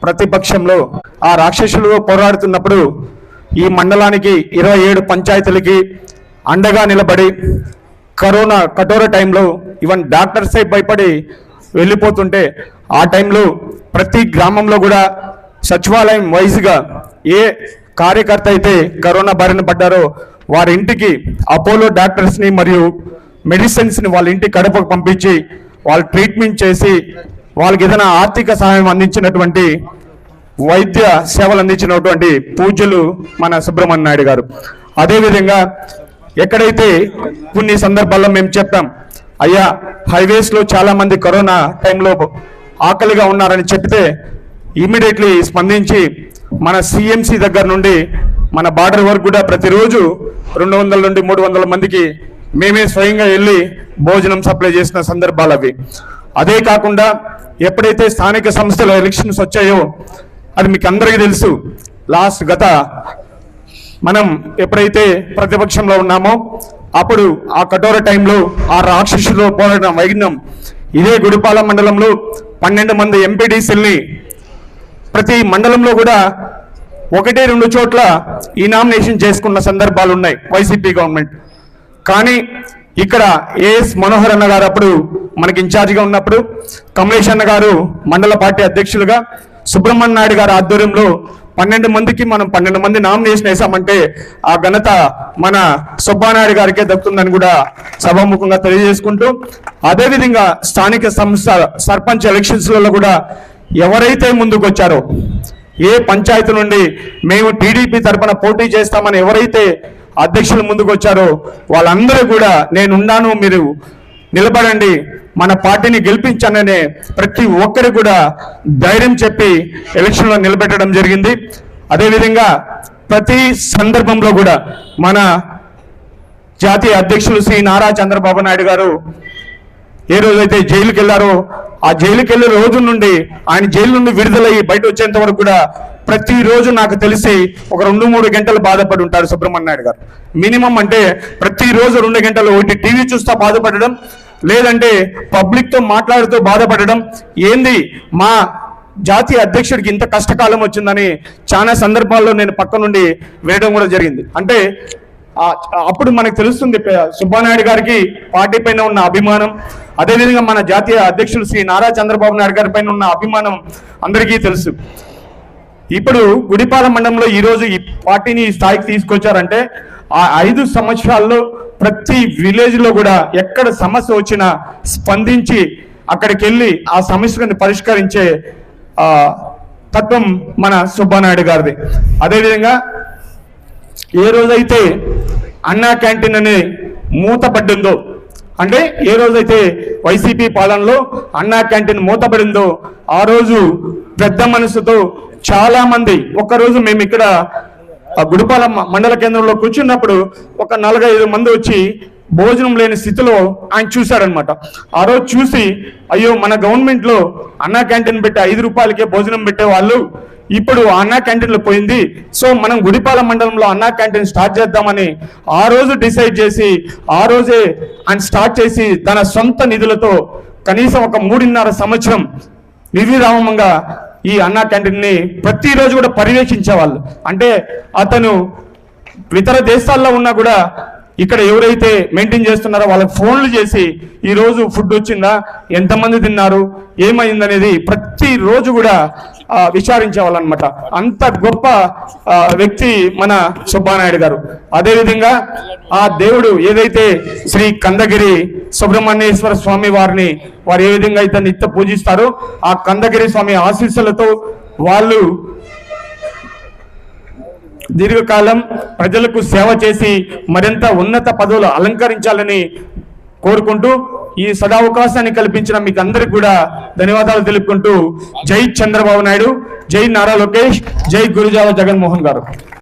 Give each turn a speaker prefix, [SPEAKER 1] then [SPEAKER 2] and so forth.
[SPEAKER 1] ప్రతిపక్షంలో ఆ రాక్షసులు పోరాడుతున్నప్పుడు ఈ మండలానికి 27 పంచాయతీలకి అండగా నిలబడి కరోనా కఠోర టైంలో ఈవెన్ డాక్టర్సే భయపడి వెళ్ళిపోతుంటే ఆ టైంలో ప్రతి గ్రామంలో కూడా సచివాలయం వైజ్గా ఏ కార్యకర్త అయితే కరోనా బారిన పడ్డారో వారి ఇంటికి అపోలో డాక్టర్స్ని మరియు మెడిసిన్స్ని వాళ్ళ ఇంటి గడపకు పంపించి వాళ్ళు ట్రీట్మెంట్ చేసి వాళ్ళకి ఏదైనా ఆర్థిక సహాయం అందించినటువంటి వైద్య సేవలు అందించినటువంటి పూజ్యులు మన సుబ్రహ్మణ్య నాయుడు గారు. అదేవిధంగా ఎక్కడైతే కొన్ని సందర్భాల్లో మేము చెప్పాం, అయ్యా హైవేస్లో చాలామంది కరోనా టైంలో ఆకలిగా ఉన్నారని చెప్తే ఇమీడియట్లీ స్పందించి మన సిఎంసి దగ్గర నుండి మన బార్డర్ వరకు కూడా ప్రతిరోజు 200 నుండి 300 మందికి మేమే స్వయంగా వెళ్ళి భోజనం సప్లై చేసిన సందర్భాలు అవి. అదే కాకుండా ఎప్పుడైతే స్థానిక సంస్థల ఎలక్షన్స్ వచ్చాయో అది మీకు అందరికీ తెలుసు. గత మనం ఎప్పుడైతే ప్రతిపక్షంలో ఉన్నామో అప్పుడు ఆ కఠోర టైంలో ఆ రాక్షసులో పోరాడిన వైజ్ఞం ఇదే గుడిపాల మండలంలో 12 మంది ఎంపీడీసీల్ని ప్రతి మండలంలో కూడా 1-2 చోట్ల ఈ నామినేషన్ చేసుకున్న సందర్భాలు ఉన్నాయి వైసీపీ గవర్నమెంట్. కానీ ఇక్కడ ఏఎస్ మనోహర్ అన్న గారు అప్పుడు మనకి ఇన్ఛార్జిగా ఉన్నప్పుడు, కమలేష్ అన్న గారు మండల పార్టీ అధ్యక్షులుగా, సుబ్రహ్మణ్య నాయుడు గారి ఆధ్వర్యంలో 12 మందికి మనం 12 మంది నామినేషన్ వేసామంటే ఆ ఘనత మన సుబ్బానాయుడు గారికే దక్కుతుందని కూడా సభాముఖంగా తెలియజేసుకుంటూ, అదేవిధంగా స్థానిక సంస్థ సర్పంచ్ ఎలక్షన్స్లలో కూడా ఎవరైతే ముందుకు వచ్చారో, ఏ పంచాయతీ నుండి మేము టీడీపీ తరఫున పోటీ చేస్తామని ఎవరైతే అధ్యక్షులు ముందుకు వచ్చారో వాళ్ళందరూ కూడా నేనున్నాను, మీరు నిలబడండి, మన పార్టీని గెలిపించాననే ప్రతి ఒక్కరు కూడా ధైర్యం చెప్పి ఎలక్షన్లో నిలబెట్టడం జరిగింది. అదేవిధంగా ప్రతి సందర్భంలో కూడా మన జాతీయ అధ్యక్షులు శ్రీ నారా చంద్రబాబు నాయుడు గారు ఏ రోజైతే జైలుకి వెళ్ళారో ఆ జైలుకి వెళ్ళే రోజు నుండి ఆయన జైలు నుండి విడుదలయ్యి బయట వచ్చేంత వరకు కూడా ప్రతిరోజు నాకు తెలిసి ఒక 2-3 గంటలు బాధపడి ఉంటారు సుబ్రహ్మణ్య నాయుడు గారు. మినిమం అంటే ప్రతిరోజు 2 గంటలు ఒకటి టీవీ చూస్తూ బాధపడడం, లేదంటే పబ్లిక్తో మాట్లాడుతూ బాధపడడం, ఏంది మా జాతీయ అధ్యక్షుడికి ఇంత కష్టకాలం వచ్చిందని చాలా సందర్భాల్లో నేను పక్క నుండి వేయడం కూడా జరిగింది. అంటే అప్పుడు మనకు తెలుస్తుంది సుబ్బానాయుడు గారికి పార్టీ పైన ఉన్న అభిమానం, అదేవిధంగా మన జాతీయ అధ్యక్షులు శ్రీ నారా చంద్రబాబు నాయుడు గారి పైన ఉన్న అభిమానం అందరికీ తెలుసు. ఇప్పుడు గుడిపాల మండలంలో ఈరోజు ఈ పార్టీని ఈ స్థాయికి తీసుకొచ్చారంటే ఆ 5 సంవత్సరాల్లో ప్రతి విలేజ్లో కూడా ఎక్కడ సమస్య వచ్చినా స్పందించి అక్కడికి వెళ్ళి ఆ సమస్యను పరిష్కరించే తత్వం మన సుబ్బానాయుడు గారిది. అదేవిధంగా ఏ రోజైతే అన్నా క్యాంటీన్ అనే మూతపడిందో, అంటే ఏ రోజైతే వైసీపీ పాలనలో అన్నా క్యాంటీన్ మూతపడిందో ఆ రోజు పెద్ద మనసుతో చాలా మంది, ఒక్కరోజు మేము ఇక్కడ గుడిపాల మండల కేంద్రంలో కూర్చున్నప్పుడు ఒక 4-5 మంది వచ్చి భోజనం లేని స్థితిలో ఆయన చూశారనమాట. ఆ రోజు చూసి అయ్యో మన గవర్నమెంట్లో అన్నా క్యాంటీన్ పెట్టి 5 రూపాయలకే భోజనం పెట్టేవాళ్ళు, ఇప్పుడు అన్నా క్యాంటీన్లో పోయింది, సో మనం గుడిపాల మండలంలో అన్నా క్యాంటీన్ స్టార్ట్ చేద్దామని ఆ రోజు డిసైడ్ చేసి ఆ రోజే ఆయన స్టార్ట్ చేసి తన సొంత నిధులతో కనీసం ఒక 3.5 సంవత్సరం నిర్విరామంగా ఈ అన్నా క్యాంటీన్ని ప్రతిరోజు కూడా పర్యవేక్షించేవాళ్ళు. అంటే అతను ఇతర దేశాల్లో ఉన్నా కూడా ఇక్కడ ఎవరైతే మెయింటైన్ చేస్తున్నారో వాళ్ళకి ఫోన్లు చేసి ఈరోజు ఫుడ్ వచ్చిందా, ఎంతమంది తిన్నారు, ఏమైందనేది ప్రతిరోజు కూడా విచారించేవాళ్ళు అనమాట. అంత గొప్ప వ్యక్తి మన సుబ్బానాయుడు గారు. అదేవిధంగా ఆ దేవుడు ఏదైతే శ్రీ కందగిరి సుబ్రహ్మణ్యేశ్వర స్వామి వారిని వారు ఏ విధంగా అయితే నిత్య పూజిస్తారో ఆ కందగిరి స్వామి ఆశీస్సులతో వాళ్ళు దీర్ఘకాలం ప్రజలకు సేవ చేసి మరింత ఉన్నత పదవులు అలంకరించాలని కోరుకుంటూ ఈ సదావకాశాన్ని కల్పించిన మీకు అందరికి కూడా ధన్యవాదాలు తెలుపుకుంటూ జై చంద్రబాబు నాయుడు, జై నారా లోకేష్, జై గురుజాల జగన్మోహన్ గారు.